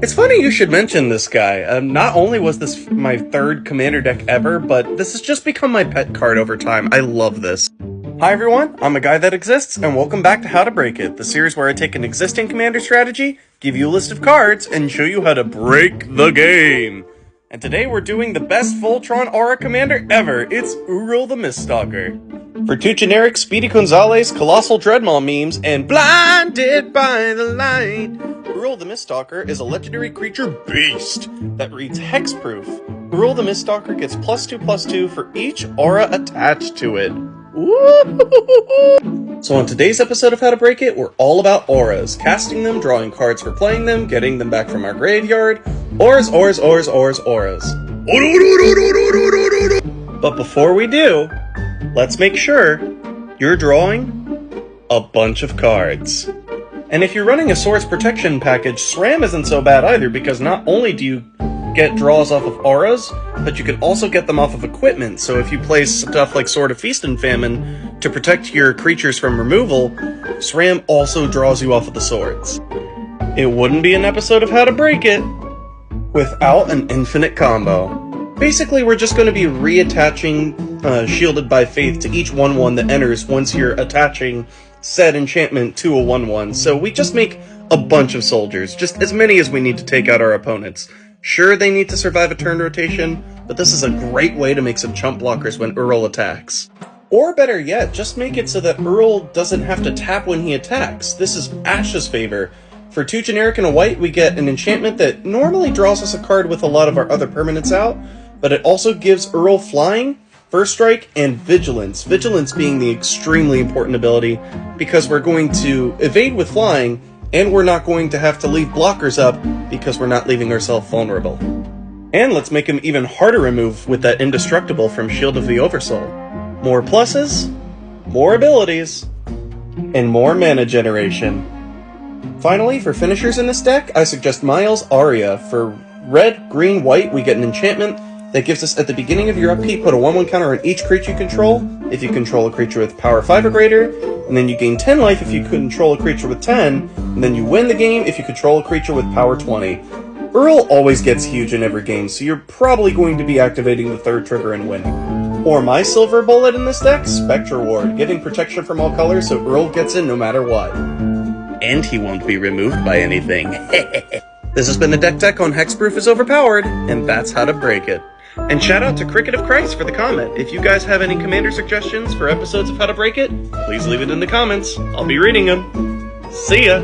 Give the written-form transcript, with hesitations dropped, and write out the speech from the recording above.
It's funny you should mention this guy. Not only was this my third commander deck ever, but this has just become my pet card over time. I love this. Hi everyone, I'm a guy that exists, and welcome back to How to Break It, the series where I take an existing commander strategy, give you a list of cards, and show you how to break the game. And today we're doing the best Voltron Aura commander ever. It's Uril the Stalker. For two generic Speedy Gonzalez, Colossal Dreadmaw memes, and Blinded by the Light, Uril the Stalker is a legendary creature beast that reads hexproof. Uril the Stalker gets +2/+2 for each aura attached to it. Woo! So on today's episode of How to Break It, we're all about auras. Casting them, drawing cards for playing them, getting them back from our graveyard. Auras. But before we do, let's make sure you're drawing a bunch of cards. And if you're running a Swords Protection package, SRAM isn't so bad either, because not only do you get draws off of auras, but you can also get them off of equipment. So if you play stuff like Sword of Feast and Famine to protect your creatures from removal, SRAM also draws you off of the swords. It wouldn't be an episode of How to Break It without an infinite combo. Basically, we're just going to be reattaching Shielded by Faith to each 1/1 that enters once you're attaching said enchantment to a 1/1. So we just make a bunch of soldiers, just as many as we need to take out our opponents. Sure, they need to survive a turn rotation, but this is a great way to make some chump blockers when Uril attacks. Or better yet, just make it so that Uril doesn't have to tap when he attacks. This is Ash's favor. For 2 generic and a white, we get an enchantment that normally draws us a card with a lot of our other permanents out, but it also gives Uril flying, first strike, and vigilance. Vigilance being the extremely important ability, because we're going to evade with flying, and we're not going to have to leave blockers up because we're not leaving ourselves vulnerable. And let's make him even harder to remove with that Indestructible from Shield of the Oversoul. More pluses, more abilities, and more mana generation. Finally, for finishers in this deck, I suggest Miles Aria. For red, green, white, we get an enchantment that gives us, at the beginning of your upkeep, put a 1/1 counter on each creature you control, if you control a creature with power 5 or greater, and then you gain 10 life if you control a creature with 10, and then you win the game if you control a creature with power 20. Uril always gets huge in every game, so you're probably going to be activating the third trigger and winning. Or my silver bullet in this deck, Spectre Ward, giving protection from all colors so Uril gets in no matter what. And he won't be removed by anything. This has been a Deck Tech on Hexproof is Overpowered, and that's How to Break It. And shout out to Cricket of Christ for the comment. If you guys have any commander suggestions for episodes of How to Break It, please leave it in the comments. I'll be reading them. See ya!